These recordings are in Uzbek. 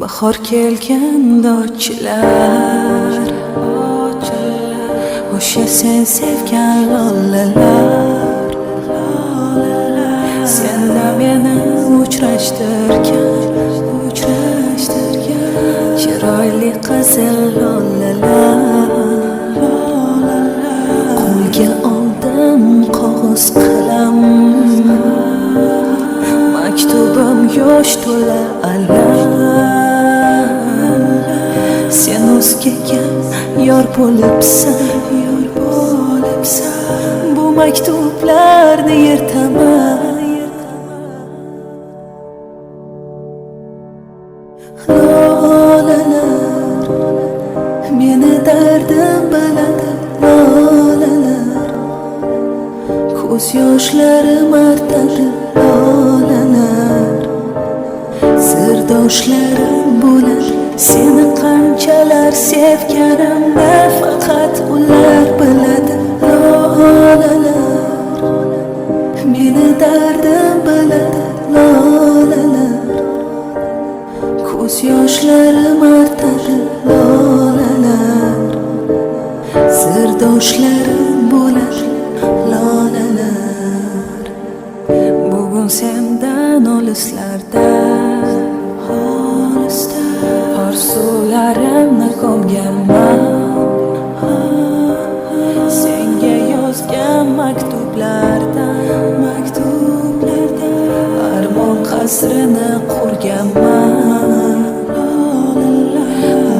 Bahor kelgan dodchilar, o'sha sen sevgan lolalar, senda meni uchrashtirgan chiroyli qizil lolalar. Qo'lga oldim qog'oz qalam, maktubim yosh to'la alam. Sen o'zgaga yor bo'libsan, bu maktublarni yirtaman. Lolalar, meni dardim biladi lolalar, ko'z yoshlarim artadi lolalar. Sirdoshlarim bo'ladi, seni qanchalar sevganimni faqat ular biladi. Lolalar, meni dardim biladi lolalar, ko'z yoshlarim artadi lolalar. Sirdoshlarim bo'ladi lolalar. Bugun sendan olislarda, orzularimni ko'mganman. Senga yozgan maktublardan armon qasrini qurganman.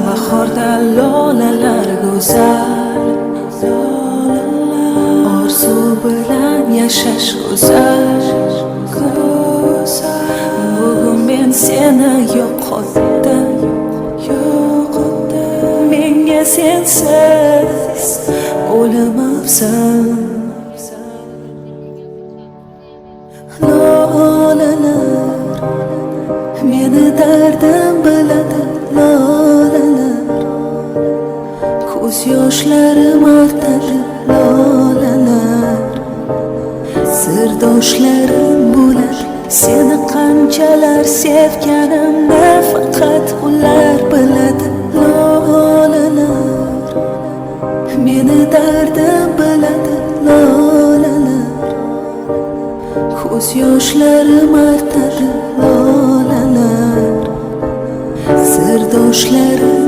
Bahorda lolalar go'zal, orzu bilan yashash go'zal. Bugun men seni yo'qotdim, menga sensiz o'lim afzal. Lolalar, meni dardim biladi lolalar, ko'z yoshlarim artadi lolalar. Sirdoshlarim bo'ladi, seni qanchalar sevganimni faqat ular biladi. Lolalar, meni dardim biladi lolalar, ko'z yoshlarim artadi lolalar. Sirdoshlarim